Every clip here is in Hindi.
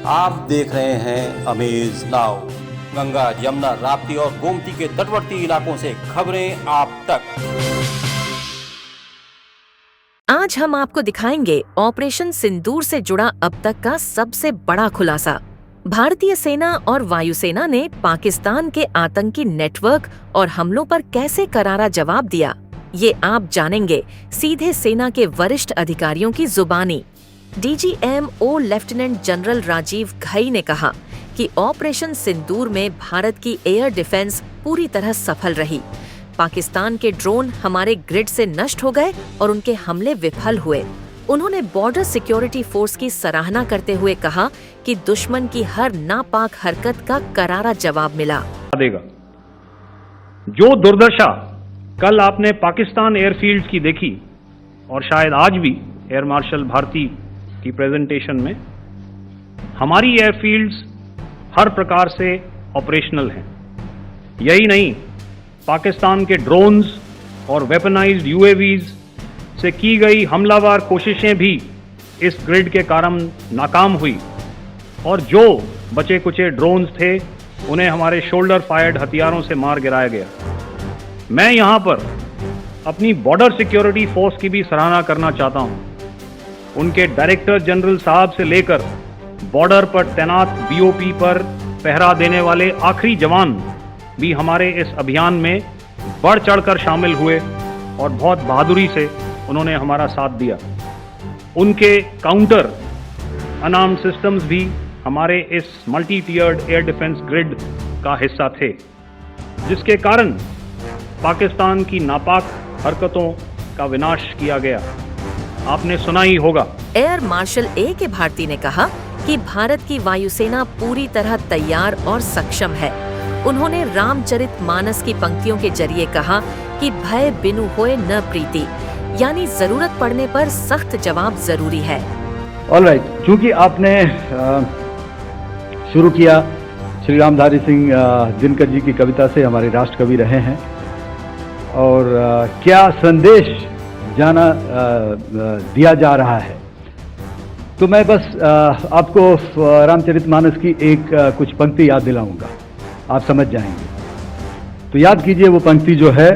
आप देख रहे हैं अमेज नाउ। गंगा, यमुना, राप्ती और गोमती के तटवर्ती इलाकों से खबरें आप तक। आज हम आपको दिखाएंगे ऑपरेशन सिंदूर से जुड़ा अब तक का सबसे बड़ा खुलासा। भारतीय सेना और वायुसेना ने पाकिस्तान के आतंकी नेटवर्क और हमलों पर कैसे करारा जवाब दिया, ये आप जानेंगे सीधे सेना के वरिष्ठ अधिकारियों की जुबानी। DGMO lieutenant general Rajeev Ghai ने कहा कि ऑपरेशन सिंदूर में भारत की एयर डिफेंस पूरी तरह सफल रही। पाकिस्तान के ड्रोन हमारे ग्रिड से नष्ट हो गए और उनके हमले विफल हुए। उन्होंने बॉर्डर सिक्योरिटी फोर्स की सराहना करते हुए कहा कि दुश्मन की हर नापाक हरकत का करारा जवाब मिला। जो दुर्दशा कल आपने पाकिस्तान एयरफील्ड की देखी और शायद आज भी एयर मार्शल भारती की प्रेजेंटेशन में, हमारी एयरफील्ड्स हर प्रकार से ऑपरेशनल हैं। यही नहीं, पाकिस्तान के ड्रोन्स और वेपनाइज्ड UAVs से की गई हमलावर कोशिशें भी इस ग्रिड के कारण नाकाम हुई और जो बचे कुचे ड्रोन्स थे उन्हें हमारे शोल्डर फायर्ड हथियारों से मार गिराया गया। मैं यहां पर अपनी बॉर्डर सिक्योरिटी फोर्स की भी सराहना करना चाहता हूं। उनके डायरेक्टर जनरल साहब से लेकर बॉर्डर पर तैनात BOP पर पहरा देने वाले आखिरी जवान भी हमारे इस अभियान में बढ़ चढ़कर शामिल हुए और बहुत बहादुरी से उन्होंने हमारा साथ दिया। उनके काउंटर अनार्म सिस्टम्स भी हमारे इस मल्टी टियर्ड एयर डिफेंस ग्रिड का हिस्सा थे, जिसके कारण पाकिस्तान की नापाक हरकतों का विनाश किया गया। आपने सुना ही होगा। Air marshal A.K. भारती ने कहा कि भारत की वायुसेना पूरी तरह तैयार और सक्षम है। उन्होंने रामचरितमानस की पंक्तियों के जरिए कहा कि भय बिनु होए न प्रीति, यानी जरूरत पड़ने पर सख्त जवाब जरूरी है। ऑलराइट, चूंकि आपने शुरू किया श्री रामधारी सिंह दिनकर जी की कविता से, हमारे राष्ट्र कवि रहे हैं, और क्या संदेश दिया जा रहा है, तो मैं बस आपको रामचरितमानस की एक कुछ पंक्ति याद दिलाऊंगा, आप समझ जाएंगे। तो याद कीजिए वो पंक्ति जो है,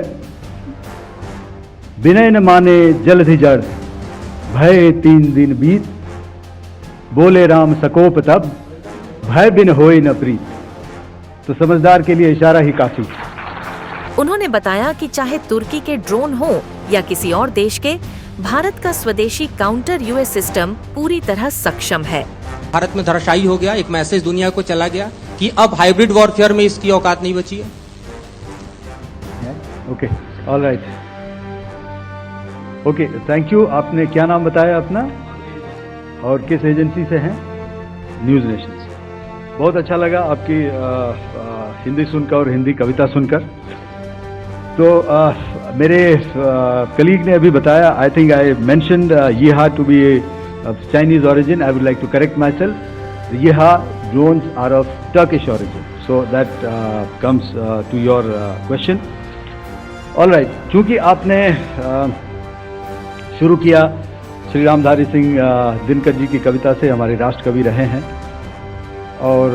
विनय न माने जलधि जड़, भय 3 दिन बीत, बोले राम सकोप तब, भय बिन होए न प्रीत। तो समझदार के लिए इशारा ही काफी। उन्होंने बताया कि चाहे तुर्की के ड्रोन हो या किसी और देश के, भारत का स्वदेशी काउंटर US सिस्टम पूरी तरह सक्षम है। भारत में धराशायी हो गया, एक मैसेज दुनिया को चला गया कि अब हाइब्रिड वॉरफेयर में इसकी औकात नहीं बची है। Okay, alright, okay, thank you. आपने क्या नाम बताया अपना और किस एजेंसी से हैं? न्यूज नेशन से। बहुत अच्छा लगा आपकी हिंदी सुनकर और हिंदी कविता सुनकर। तो मेरे कलीग ने अभी बताया, आई थिंक आई मेंशन्ड येहा to be Chinese origin. I would like to correct myself. The Yeha drones are of Turkish origin. So that comes to your question. All right, चूंकि आपने शुरू किया श्री रामधारी सिंह दिनकर जी की कविता से, हमारे राष्ट्र कवि रहे हैं, और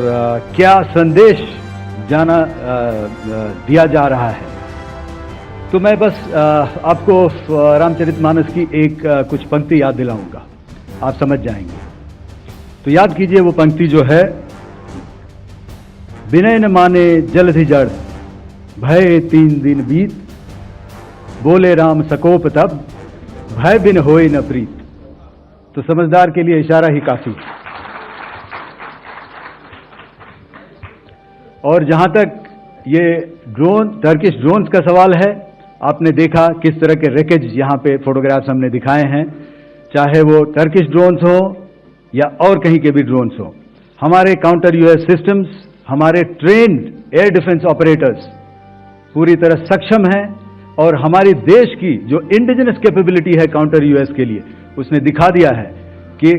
क्या संदेश दिया जा रहा है, तो मैं बस आपको रामचरितमानस की एक कुछ पंक्ति याद दिलाऊंगा, आप समझ जाएंगे। तो याद कीजिए वो पंक्ति जो है, विनय न माने जलधि जड़, भय 3 दिन बीत, बोले राम सकोप तब, भय बिन होए न प्रीत। तो समझदार के लिए इशारा ही काफी। और जहां तक ये टर्किश ड्रोन्स का सवाल है, आपने देखा किस तरह के रेकेज यहाँ पे फोटोग्राफ्स हमने दिखाए हैं, चाहे वो टर्किश ड्रोन्स हो या और कहीं के भी ड्रोन्स हो। हमारे काउंटर US सिस्टम्स, हमारे ट्रेन्ड एयर डिफेंस ऑपरेटर्स पूरी तरह सक्षम हैं, और हमारी देश की जो इंडिजिनस कैपेबिलिटी है काउंटर US के लिए, उसने दिखा दिया है कि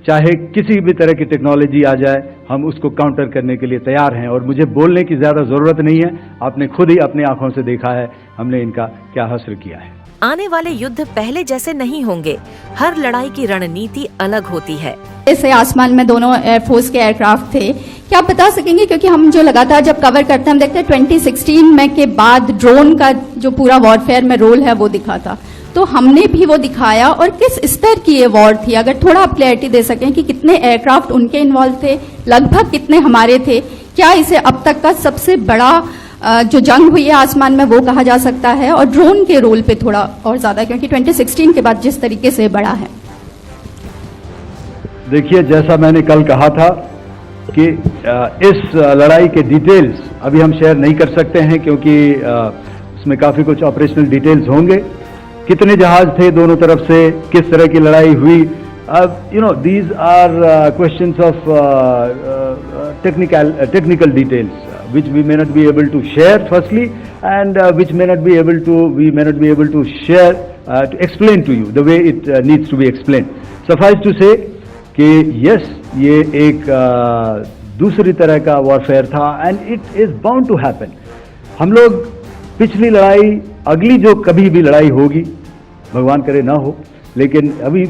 चाहे किसी भी तरह की टेक्नोलॉजी आ जाए, हम उसको काउंटर करने के लिए तैयार हैं। और मुझे बोलने की ज़्यादा ज़रूरत नहीं है, आपने खुद ही अपनी आंखों से देखा है हमने इनका क्या हश्र किया है। आने वाले युद्ध पहले जैसे नहीं होंगे। हर लड़ाई की रणनीति अलग होती है। जैसे आसमान में दोनों एयरफोर्स के एयरक्राफ्ट थे, क्या आप बता सकेंगे, क्योंकि हम जो लगातार जब कवर करते हैं हम देखते हैं 2016 में के बाद ड्रोन का जो पूरा वॉरफेयर में रोल है वो दिखा था, तो हमने भी वो दिखाया, और किस स्तर की ये वॉर थी? अगर थोड़ा आप क्लैरिटी दे सकें कि कितने एयरक्राफ्ट उनके इन्वॉल्व थे, लगभग कितने हमारे थे, क्या इसे अब तक का सबसे बड़ा जो जंग हुई है आसमान में वो कहा जा सकता है? और ड्रोन के रोल पे थोड़ा और ज्यादा, क्योंकि 2016 के बाद जिस तरीके से बढ़ा है। देखिए, जैसा मैंने कल कहा था कि इस लड़ाई के डिटेल्स अभी हम शेयर नहीं कर सकते हैं, क्योंकि इसमें काफी कुछ ऑपरेशनल डिटेल्स होंगे। कितने जहाज थे दोनों तरफ से, किस तरह की लड़ाई हुई, these are questions of technical details which we may not be able to share firstly, and which we may not be able to share to explain to you the way it needs to be explained. Suffice to say कि yes, ये एक दूसरी तरह का वॉरफेयर था, and it is bound to happen. हम लोग पिछली लड़ाई, अगली जो कभी भी लड़ाई होगी, भगवान करे ना हो, लेकिन अभी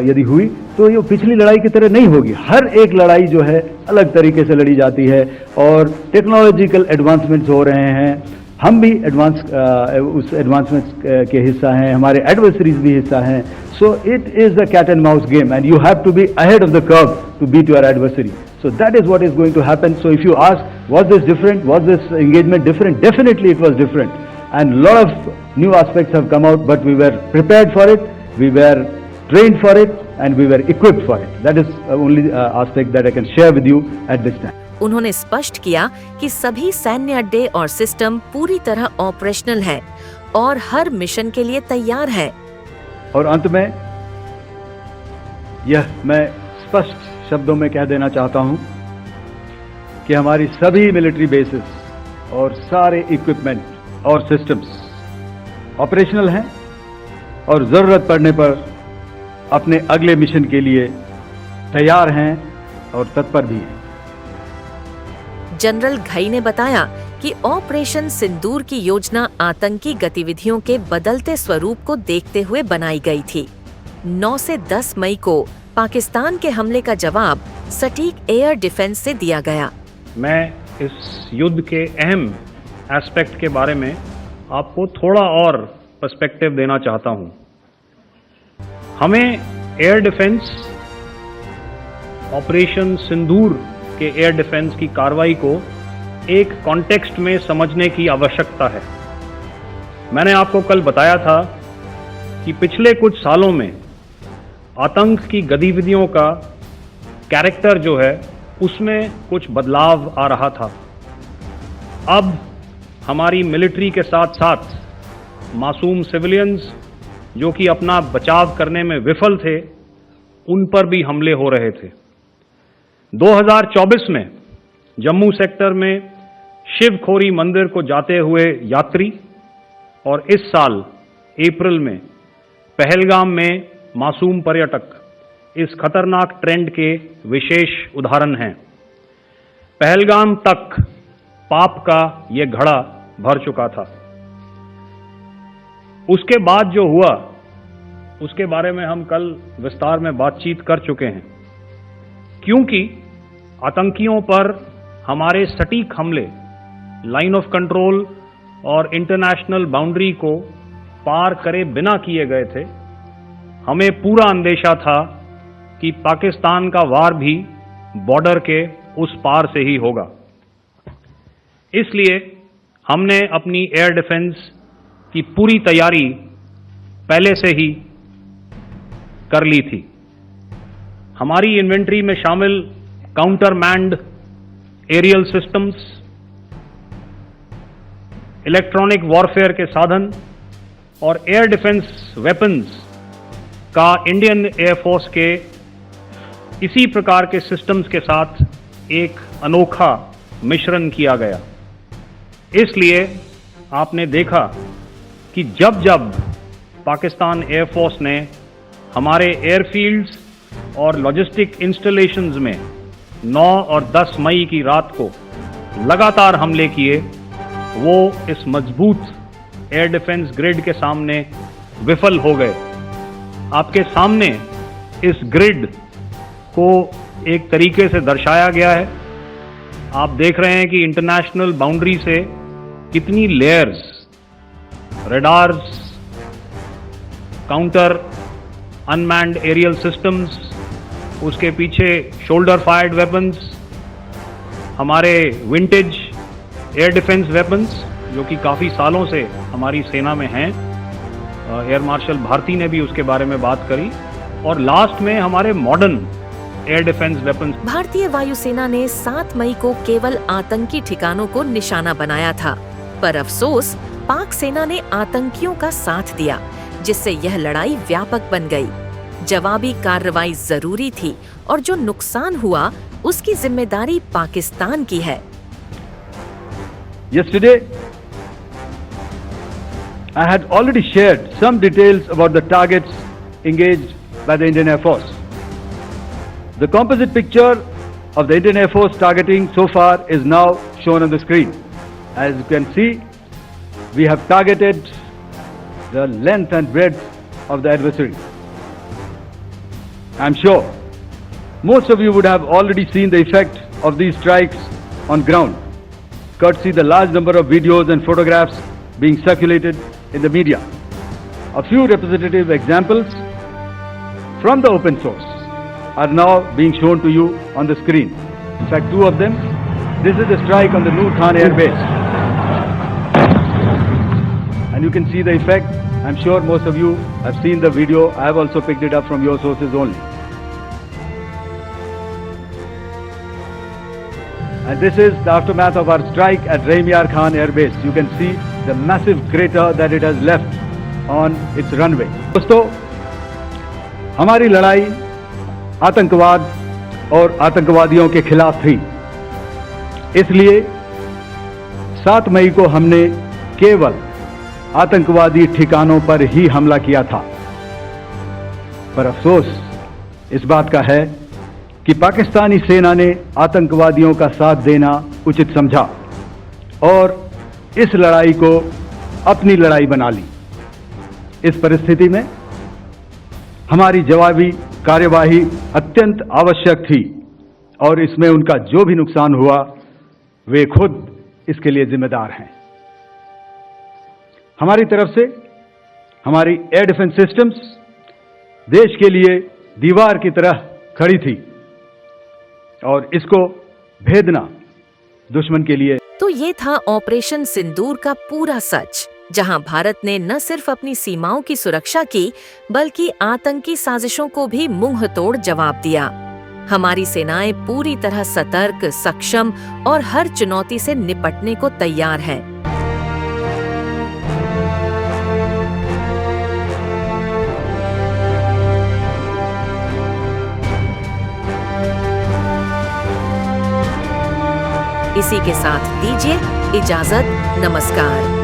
यदि हुई तो ये पिछली लड़ाई की तरह नहीं होगी। हर एक लड़ाई जो है अलग तरीके से लड़ी जाती है, और टेक्नोलॉजिकल एडवांसमेंट्स हो रहे हैं। हम भी उस एडवांसमेंट्स के हिस्सा हैं, हमारे एडवर्सरीज भी हिस्सा हैं। So it is a cat and mouse game, and you have to be ahead of the curve to beat your adversary. So that is what is going to happen. So if you ask, was this different? Was this engagement different? Definitely it was different. And a lot of new aspects have come out, but we were prepared for it, we were trained for it, and we were equipped for it. That is only aspect that I can share with you at this time. उन्होंने स्पष्ट किया कि सभी सैन्य अड्डे और सिस्टम पूरी तरह ऑपरेशनल हैं और हर मिशन के लिए तैयार हैं। और अंत में यह मैं स्पष्ट शब्दों में कह देना चाहता हूं कि हमारी सभी मिलिट्री बेसिस और सारे इक्विपमेंट और सिस्टम्स ऑपरेशनल हैं और जरूरत पड़ने पर अपने अगले मिशन के लिए तैयार हैं और तत्पर भी हैं। जनरल घई ने बताया कि ऑपरेशन सिंदूर की योजना आतंकी गतिविधियों के बदलते स्वरूप को देखते हुए बनाई गई थी। 9 से 10 मई को पाकिस्तान के हमले का जवाब सटीक एयर डिफेंस से दिया गया। मैं इस युद्ध के अहम एस्पेक्ट के बारे में आपको थोड़ा और पर्सपेक्टिव देना चाहता हूं। हमें एयर डिफेंस, ऑपरेशन सिंदूर के एयर डिफेंस की कार्रवाई को एक कॉन्टेक्स्ट में समझने की आवश्यकता है। मैंने आपको कल बताया था कि पिछले कुछ सालों में आतंक की गतिविधियों का कैरेक्टर जो है उसमें कुछ बदलाव आ रहा था। अब हमारी मिलिट्री के साथ साथ मासूम सिविलियंस जो कि अपना बचाव करने में विफल थे, उन पर भी हमले हो रहे थे। 2024 में जम्मू सेक्टर में शिवखोरी मंदिर को जाते हुए यात्री और इस साल अप्रैल में पहलगाम में मासूम पर्यटक इस खतरनाक ट्रेंड के विशेष उदाहरण हैं। पहलगाम तक पाप का ये घड़ा भर चुका था। उसके बाद जो हुआ उसके बारे में हम कल विस्तार में बातचीत कर चुके हैं। क्योंकि आतंकियों पर हमारे सटीक हमले लाइन ऑफ कंट्रोल और इंटरनेशनल बाउंड्री को पार करे बिना किए गए थे, हमें पूरा अंदेशा था कि पाकिस्तान का वार भी बॉर्डर के उस पार से ही होगा। इसलिए हमने अपनी एयर डिफेंस की पूरी तैयारी पहले से ही कर ली थी। हमारी इन्वेंट्री में शामिल counter manned aerial systems, electronic warfare के साधन और एयर डिफेंस वेपन्स का इंडियन एयरफोर्स के इसी प्रकार के सिस्टम्स के साथ एक अनोखा मिश्रण किया गया। इसलिए आपने देखा कि जब जब पाकिस्तान एयरफोर्स ने हमारे एयरफील्ड्स और लॉजिस्टिक इंस्टॉलेशंस में 9 और 10 मई की रात को लगातार हमले किए, वो इस मजबूत एयर डिफेंस ग्रिड के सामने विफल हो गए। आपके सामने इस ग्रिड को एक तरीके से दर्शाया गया है। आप देख रहे हैं कि इंटरनेशनल बाउंड्री से कितनी layers, radars, counter unmanned aerial systems, उसके पीछे शोल्डर फायर्ड वेपन्स, हमारे विंटेज एयर डिफेंस वेपन्स जो कि काफ़ी सालों से हमारी सेना में हैं। एयर मार्शल भारती ने भी उसके बारे में बात करी। और लास्ट में हमारे मॉडर्न एयर डिफेंस वेपन्स। भारतीय वायुसेना ने 7 मई को केवल आतंकी ठिकानों को निशाना बनाया था, पर अफसोस पाक सेना ने आतंकियों का साथ दिया, जिससे यह लड़ाई व्यापक बन गई। जवाबी कार्रवाई जरूरी थी और जो नुकसान हुआ उसकी जिम्मेदारी पाकिस्तान की है। Yesterday, I had already shared some details about the targets engaged by the Indian Air Force. The composite picture of the Indian Air Force targeting so far is now shown on the screen. As you can see, we have targeted the length and breadth of the adversary. I'm sure most of you would have already seen the effect of these strikes on ground, courtesy the large number of videos and photographs being circulated in the media. A few representative examples from the open source are now being shown to you on the screen. In fact, 2 of them. This is a strike on the Noor Khan Air Base. And you can see the effect. I'm sure most of you have seen the video. I have also picked it up from your sources only. And this is the aftermath of our strike at Raimiar Khan Air Base. You can see the massive crater that it has left on its runway. दोस्तों, हमारी लड़ाई आतंकवाद और आतंकवादियों के खिलाफ थी। इसलिए 7 मई को हमने केवल आतंकवादी ठिकानों पर ही हमला किया था। पर अफसोस इस बात का है कि पाकिस्तानी सेना ने आतंकवादियों का साथ देना उचित समझा और इस लड़ाई को अपनी लड़ाई बना ली। इस परिस्थिति में हमारी जवाबी कार्यवाही अत्यंत आवश्यक थी और इसमें उनका जो भी नुकसान हुआ वे खुद इसके लिए जिम्मेदार हैं। हमारी तरफ से हमारी एयर डिफेंस सिस्टम्स देश के लिए दीवार की तरह खड़ी थी और इसको भेदना दुश्मन के लिए। तो ये था ऑपरेशन सिंदूर का पूरा सच, जहां भारत ने न सिर्फ अपनी सीमाओं की सुरक्षा की, बल्कि आतंकी साजिशों को भी मुंह तोड़ जवाब दिया। हमारी सेनाएं पूरी तरह सतर्क, सक्षम और हर चुनौती से निपटने को तैयार हैं। इसी के साथ दीजिए इजाजत। नमस्कार।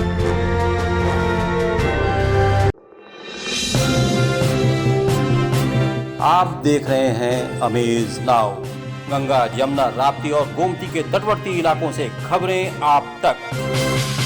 आप देख रहे हैं अमेज नाउ। गंगा, यमुना, राप्ती और गोमती के तटवर्ती इलाकों से खबरें आप तक।